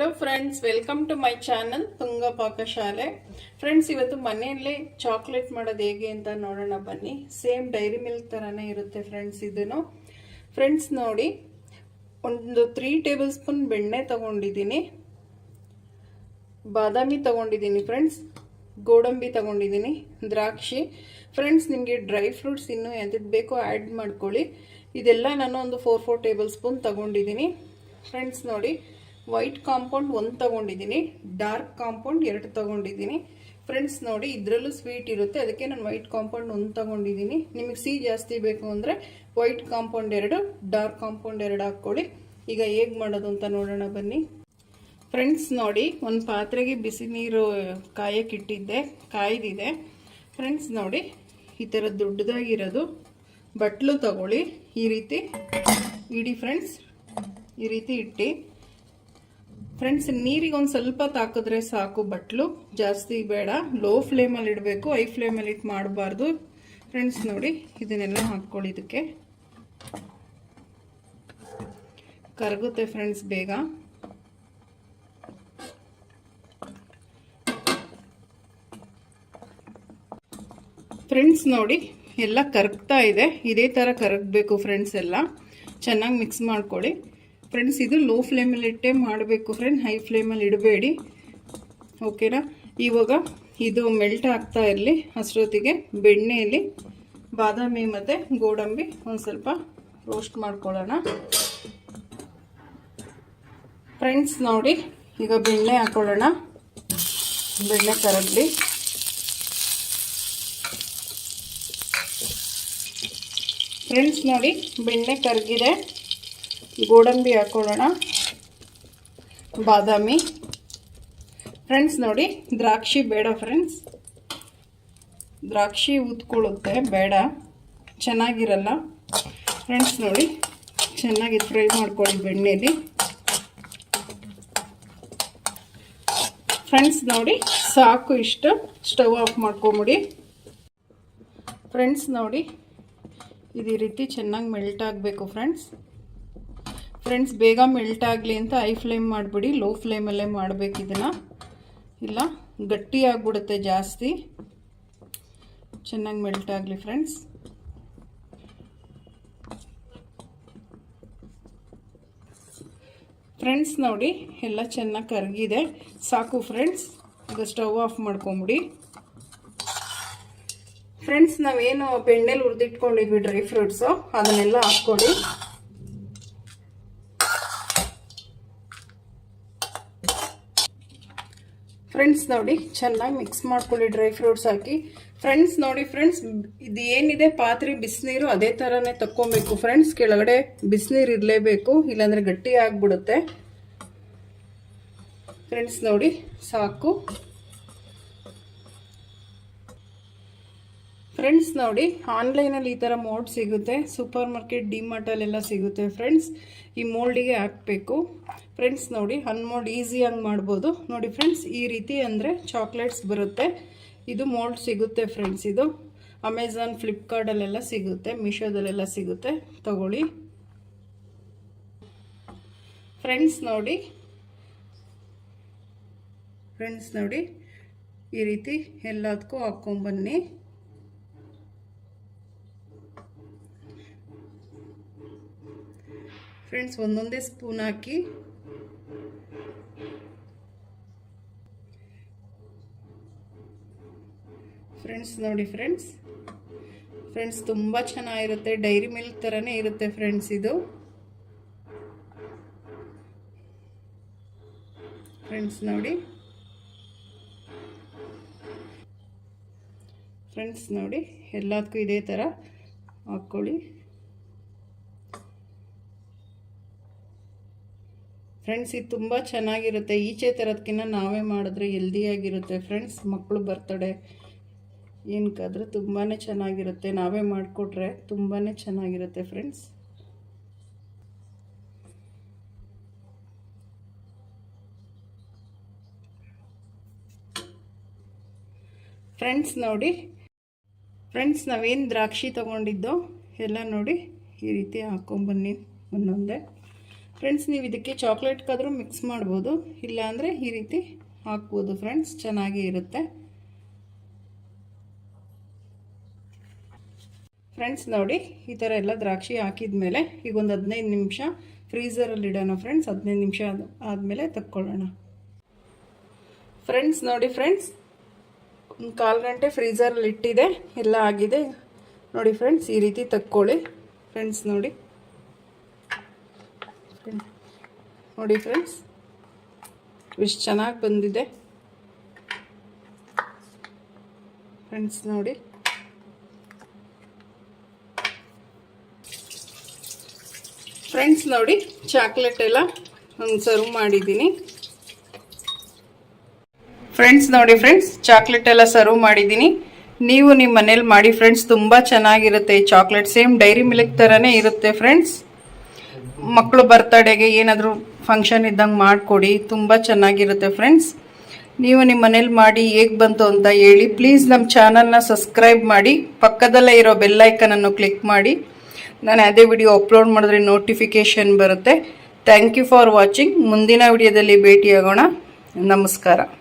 Hello friends, welcome to my channel Tunga Pakashale. Friends, ಇವತ್ತು ಮನೆಯಲ್ಲೇ chocolate ಮಾಡೋದು ಹೇಗೆ ಅಂತ ನೋಡೋಣ ಬನ್ನಿ. ಸೇಮ್ ಡೈರಿ ಮಿಲ್ಕ್ ಥರನೇ ಇರುತ್ತೆ ಫ್ರೆಂಡ್ಸ್. ಇದನ್ನು ಫ್ರೆಂಡ್ಸ್ ನೋಡಿ, ಒಂದು 3 ಟೇಬಲ್ ಸ್ಪೂನ್ ಬೆಣ್ಣೆ ತಗೊಂಡಿದ್ದೀನಿ, ಬಾದಾಮಿ ತಗೊಂಡಿದ್ದೀನಿ ಫ್ರೆಂಡ್ಸ್, ಗೋಡಂಬಿ ತಗೊಂಡಿದ್ದೀನಿ, ದ್ರಾಕ್ಷಿ. ಫ್ರೆಂಡ್ಸ್, ನಿಮಗೆ ಡ್ರೈ ಫ್ರೂಟ್ಸ್ ಇನ್ನೂ ಎಂಥದ್ದು ಬೇಕೋ ಆ್ಯಡ್ ಮಾಡ್ಕೊಳ್ಳಿ. ಇದೆಲ್ಲ ನಾನು ಒಂದು 4 ಟೇಬಲ್ ಸ್ಪೂನ್ ತಗೊಂಡಿದ್ದೀನಿ ಫ್ರೆಂಡ್ಸ್. ನೋಡಿ, ವೈಟ್ ಕಾಂಪೌಂಡ್ 1 ತಗೊಂಡಿದ್ದೀನಿ, ಡಾರ್ಕ್ ಕಾಂಪೌಂಡ್ 2 ತಗೊಂಡಿದ್ದೀನಿ ಫ್ರೆಂಡ್ಸ್. ನೋಡಿ, ಇದರಲ್ಲೂ ಸ್ವೀಟ್ ಇರುತ್ತೆ, ಅದಕ್ಕೆ ನಾನು ವೈಟ್ ಕಾಂಪೌಂಡ್ 1 ತಗೊಂಡಿದ್ದೀನಿ. ನಿಮಗೆ ಸಿಹಿ ಜಾಸ್ತಿ ಬೇಕು ಅಂದರೆ ವೈಟ್ ಕಾಂಪೌಂಡ್ 2, ಡಾರ್ಕ್ ಕಾಂಪೌಂಡ್ 2 ಹಾಕ್ಕೊಳ್ಳಿ. ಈಗ ಹೇಗೆ ಮಾಡೋದು ಅಂತ ನೋಡೋಣ ಬನ್ನಿ ಫ್ರೆಂಡ್ಸ್. ನೋಡಿ, ಒಂದು ಪಾತ್ರೆಗೆ ಬಿಸಿ ನೀರು ಕಾಯಕ್ಕಿಟ್ಟಿದ್ದೆ, ಕಾಯ್ದಿದೆ ಫ್ರೆಂಡ್ಸ್. ನೋಡಿ, ಈ ಥರ ದೊಡ್ಡದಾಗಿರೋದು ಬಟ್ಲು ತಗೊಳ್ಳಿ, ಈ ರೀತಿ ಇಡಿ ಫ್ರೆಂಡ್ಸ್. ಈ ರೀತಿ ಇಟ್ಟು ಫ್ರೆಂಡ್ಸ್, ನೀರಿಗೆ ಒಂದು ಸ್ವಲ್ಪ ತಾಕಿದ್ರೆ ಸಾಕು, ಬಟ್ಲು ಜಾಸ್ತಿ ಬೇಡ. ಲೋ ಫ್ಲೇಮಲ್ಲಿ ಇಡಬೇಕು, ಹೈ ಫ್ಲೇಮಲ್ಲಿ ಇಟ್ಟು ಮಾಡಬಾರ್ದು ಫ್ರೆಂಡ್ಸ್. ನೋಡಿ, ಇದನ್ನೆಲ್ಲ ಹಾಕ್ಕೊಳ್ಳಿ. ಇದಕ್ಕೆ ಕರಗುತ್ತೆ ಫ್ರೆಂಡ್ಸ್ ಬೇಗ. ಫ್ರೆಂಡ್ಸ್ ನೋಡಿ, ಎಲ್ಲ ಕರಗ್ತಾ ಇದೆ, ಇದೇ ಥರ ಕರಗಬೇಕು ಫ್ರೆಂಡ್ಸ್. ಎಲ್ಲ ಚೆನ್ನಾಗಿ ಮಿಕ್ಸ್ ಮಾಡ್ಕೊಳ್ಳಿ ಫ್ರೆಂಡ್ಸ್. ಇದು ಲೋ ಫ್ಲೇಮಲ್ಲಿ ಇಟ್ಟೇ ಮಾಡಬೇಕು ಫ್ರೆಂಡ್, ಹೈ ಫ್ಲೇಮಲ್ಲಿ ಇಡಬೇಡಿ, ಓಕೆನಾ. ಇವಾಗ ಇದು ಮೆಲ್ಟ್ ಆಗ್ತಾ ಇರಲಿ, ಅಷ್ಟೊತ್ತಿಗೆ ಬೆಣ್ಣೆಯಲ್ಲಿ ಬಾದಾಮಿ ಮತ್ತು ಗೋಡಂಬಿ ಒಂದು ಸ್ವಲ್ಪ ರೋಸ್ಟ್ ಮಾಡ್ಕೊಳ್ಳೋಣ ಫ್ರೆಂಡ್ಸ್. ನೋಡಿ, ಈಗ ಬೆಣ್ಣೆ ಹಾಕೊಳ್ಳೋಣ, ಬೆಣ್ಣೆ ಕರಗಲಿ ಫ್ರೆಂಡ್ಸ್. ನೋಡಿ, ಬೆಣ್ಣೆ ಕರಗಿದೆ, ಗೋಡಂಬಿ ಹಾಕೊಳ್ಳೋಣ, ಬಾದಾಮಿ ಫ್ರೆಂಡ್ಸ್. ನೋಡಿ, ದ್ರಾಕ್ಷಿ ಬೇಡ ಫ್ರೆಂಡ್ಸ್, ದ್ರಾಕ್ಷಿ ಉತ್ಕೊಳ್ಳುತ್ತೆ, ಬೇಡ, ಚೆನ್ನಾಗಿರಲ್ಲ ಫ್ರೆಂಡ್ಸ್. ನೋಡಿ, ಚೆನ್ನಾಗಿ ಫ್ರೈ ಮಾಡ್ಕೊಳ್ಳಿ ಬೆಣ್ಣೆಲಿ ಫ್ರೆಂಡ್ಸ್. ನೋಡಿ, ಸಾಕು ಇಷ್ಟು, ಸ್ಟವ್ ಆಫ್ ಮಾಡ್ಕೊಂಬಿಡಿ ಫ್ರೆಂಡ್ಸ್. ನೋಡಿ, ಇದೇ ರೀತಿ ಚೆನ್ನಾಗಿ ಮೆಲ್ಟ್ ಆಗಬೇಕು ಫ್ರೆಂಡ್ಸ್. ಬೇಗ ಮೆಲ್ಟ್ ಆಗಲಿ ಅಂತ ಹೈ ಫ್ಲೇಮ್ ಮಾಡಿಬಿಡಿ, ಲೋ ಫ್ಲೇಮಲ್ಲೇ ಮಾಡಬೇಕು ಇದನ್ನು, ಇಲ್ಲ ಗಟ್ಟಿ ಆಗಿಬಿಡುತ್ತೆ ಜಾಸ್ತಿ. ಚೆನ್ನಾಗಿ ಮೆಲ್ಟ್ ಆಗಲಿ ಫ್ರೆಂಡ್ಸ್. ಫ್ರೆಂಡ್ಸ್ ನೋಡಿ, ಎಲ್ಲ ಚೆನ್ನಾಗಿ ಕರಗಿದೆ, ಸಾಕು ಫ್ರೆಂಡ್ಸ್. ಈಗ ಸ್ಟವ್ ಆಫ್ ಮಾಡ್ಕೊಂಬಿಡಿ ಫ್ರೆಂಡ್ಸ್. ನಾವೇನು ಬೆಣ್ಣೆಲಿ ಹುರಿದಿಟ್ಕೊಂಡಿದ್ವಿ ಡ್ರೈ ಫ್ರೂಟ್ಸು, ಅದನ್ನೆಲ್ಲ ಹಾಕ್ಕೊಳ್ಳಿ ಫ್ರೆಂಡ್ಸ್. ನೋಡಿ, ಚೆನ್ನಾಗಿ ಮಿಕ್ಸ್ ಮಾಡ್ಕೊಳ್ಳಿ ಡ್ರೈ ಫ್ರೂಟ್ಸ್ ಹಾಕಿ ಫ್ರೆಂಡ್ಸ್. ನೋಡಿ ಫ್ರೆಂಡ್ಸ್, ಇದು ಏನಿದೆ ಪಾತ್ರೆ ಬಿಸಿನೀರು ಅದೇ ಥರನೇ ತಕ್ಕೊಬೇಕು ಫ್ರೆಂಡ್ಸ್. ಕೆಳಗಡೆ ಬಿಸಿನೀರು ಇರಲೇಬೇಕು, ಇಲ್ಲಾಂದರೆ ಗಟ್ಟಿ ಆಗಿಬಿಡುತ್ತೆ ಫ್ರೆಂಡ್ಸ್. ನೋಡಿ, ಸಾಕು ಫ್ರೆಂಡ್ಸ್. ನೋಡಿ, ಆನ್ಲೈನಲ್ಲಿ ಈ ಥರ ಮೋಲ್ಡ್ ಸಿಗುತ್ತೆ, ಸೂಪರ್ ಮಾರ್ಕೆಟ್, ಡಿಮಾರ್ಟಲ್ಲೆಲ್ಲ ಸಿಗುತ್ತೆ ಫ್ರೆಂಡ್ಸ್. ಈ ಮೋಲ್ಡಿಗೆ ಹಾಕಬೇಕು ಫ್ರೆಂಡ್ಸ್. ನೋಡಿ, ಅನ್ಮೋಲ್ಡ್ ಈಸಿಯಾಗಿ ಮಾಡ್ಬೋದು. ನೋಡಿ ಫ್ರೆಂಡ್ಸ್, ಈ ರೀತಿ ಅಂದರೆ ಚಾಕ್ಲೇಟ್ಸ್ ಬರುತ್ತೆ. ಇದು ಮೋಲ್ಡ್ ಸಿಗುತ್ತೆ ಫ್ರೆಂಡ್ಸ್. ಇದು ಅಮೆಝಾನ್, ಫ್ಲಿಪ್ಕಾರ್ಟಲ್ಲೆಲ್ಲ ಸಿಗುತ್ತೆ, ಮೀಶೋದಲ್ಲೆಲ್ಲ ಸಿಗುತ್ತೆ, ತಗೊಳ್ಳಿ ಫ್ರೆಂಡ್ಸ್. ನೋಡಿ ಈ ರೀತಿ ಎಲ್ಲದಕ್ಕೂ ಹಾಕ್ಕೊಂಬನ್ನಿ ಫ್ರೆಂಡ್ಸ್. ಒಂದೊಂದೇ ಸ್ಪೂನ್ ಹಾಕಿ ಫ್ರೆಂಡ್ಸ್. ನೋಡಿ ಫ್ರೆಂಡ್ಸ್ ತುಂಬ ಚೆನ್ನಾಗಿರುತ್ತೆ, ಡೈರಿ ಮಿಲ್ಕ್ ಥರನೇ ಇರುತ್ತೆ ಫ್ರೆಂಡ್ಸ್ ಇದು ಫ್ರೆಂಡ್ಸ್. ನೋಡಿ ಫ್ರೆಂಡ್ಸ್, ನೋಡಿ ಎಲ್ಲದಕ್ಕೂ ಇದೇ ಥರ ಹಾಕ್ಕೊಳ್ಳಿ ಫ್ರೆಂಡ್ಸ್. ಇದು ತುಂಬ ಚೆನ್ನಾಗಿರುತ್ತೆ, ಈಚೆ ಥರದಕ್ಕಿಂತ ನಾವೇ ಮಾಡಿದ್ರೆ ಹೆಲ್ದಿಯಾಗಿರುತ್ತೆ ಫ್ರೆಂಡ್ಸ್. ಮಕ್ಕಳು ಬರ್ತಡೇ ಏನಕ್ಕಾದ್ರೆ ತುಂಬಾ ಚೆನ್ನಾಗಿರುತ್ತೆ, ನಾವೇ ಮಾಡಿಕೊಟ್ರೆ ತುಂಬಾ ಚೆನ್ನಾಗಿರುತ್ತೆ ಫ್ರೆಂಡ್ಸ್. ನೋಡಿ ಫ್ರೆಂಡ್ಸ್, ನಾವೇನು ದ್ರಾಕ್ಷಿ ತೊಗೊಂಡಿದ್ದೋ ಎಲ್ಲ ನೋಡಿ ಈ ರೀತಿ ಹಾಕ್ಕೊಂಬನ್ನಿ ಒಂದೊಂದೇ ಫ್ರೆಂಡ್ಸ್, ನೀವು ಇದಕ್ಕೆ ಚಾಕ್ಲೇಟ್ಗಾದರೂ ಮಿಕ್ಸ್ ಮಾಡ್ಬೋದು, ಇಲ್ಲಾಂದರೆ ಈ ರೀತಿ ಹಾಕ್ಬೋದು ಫ್ರೆಂಡ್ಸ್, ಚೆನ್ನಾಗೇ ಇರುತ್ತೆ. ಫ್ರೆಂಡ್ಸ್ ನೋಡಿ, ಈ ಥರ ಎಲ್ಲ ದ್ರಾಕ್ಷಿ ಹಾಕಿದ ಮೇಲೆ ಈಗ ಒಂದು 15 ನಿಮಿಷ ಫ್ರೀಝರಲ್ಲಿ ಇಡೋಣ ಫ್ರೆಂಡ್ಸ್. 15 ನಿಮಿಷ ಆದಮೇಲೆ ತಕ್ಕೊಳ್ಳೋಣ. ಫ್ರೆಂಡ್ಸ್ ನೋಡಿ ಫ್ರೆಂಡ್ಸ್, ಒಂದು 1/4 ಗಂಟೆ ಫ್ರೀಝರಲ್ಲಿ ಇಟ್ಟಿದೆ, ಎಲ್ಲ ಆಗಿದೆ ನೋಡಿ ಫ್ರೆಂಡ್ಸ್. ಈ ರೀತಿ ತಕ್ಕೊಳ್ಳಿ ಫ್ರೆಂಡ್ಸ್. ನೋಡಿ ಫ್ರೆಂಡ್ಸ್, ಎಷ್ಟು ಚೆನ್ನಾಗಿ ಬಂದಿದೆ ಫ್ರೆಂಡ್ಸ್. ನೋಡಿ ಫ್ರೆಂಡ್ಸ್, ನೋಡಿ ಚಾಕ್ಲೇಟ್ ಎಲ್ಲ ಒಂದು ಸರ್ವ್ ಮಾಡಿದ್ದೀನಿ ಫ್ರೆಂಡ್ಸ್. ನೋಡಿ ಫ್ರೆಂಡ್ಸ್, ಚಾಕ್ಲೇಟ್ ಎಲ್ಲ ಸರ್ವ್ ಮಾಡಿದ್ದೀನಿ. ನೀವು ನಿಮ್ಮ ಮನೇಲಿ ಮಾಡಿ ಫ್ರೆಂಡ್ಸ್, ತುಂಬ ಚೆನ್ನಾಗಿರುತ್ತೆ ಈ ಚಾಕ್ಲೇಟ್. ಸೇಮ್ ಡೈರಿ ಮಿಲ್ಕ್ ಥರನೇ ಇರುತ್ತೆ ಫ್ರೆಂಡ್ಸ್. ಮಕ್ಕಳು ಬರ್ತಡೇಗೆ ಏನಾದರೂ ಫಂಕ್ಷನ್ ಇದ್ದಂಗೆ ಮಾಡಿಕೊಡಿ, ತುಂಬ ಚೆನ್ನಾಗಿರುತ್ತೆ ಫ್ರೆಂಡ್ಸ್. ನೀವು ನಿಮ್ಮ ಮನೇಲಿ ಮಾಡಿ ಹೇಗೆ ಬಂತು ಅಂತ ಹೇಳಿ. ಪ್ಲೀಸ್ ನಮ್ಮ ಚಾನಲ್ನ ಸಬ್ಸ್ಕ್ರೈಬ್ ಮಾಡಿ, ಪಕ್ಕದಲ್ಲೇ ಇರೋ ಬೆಲ್ಲೈಕನನ್ನು ಕ್ಲಿಕ್ ಮಾಡಿ. ನಾನು ಅದೇ ವಿಡಿಯೋ ಅಪ್ಲೋಡ್ ಮಾಡಿದ್ರೆ ನೋಟಿಫಿಕೇಷನ್ ಬರುತ್ತೆ. Thank you for watching. ಮುಂದಿನ ವಿಡಿಯೋದಲ್ಲಿ ಭೇಟಿಯಾಗೋಣ. ನಮಸ್ಕಾರ.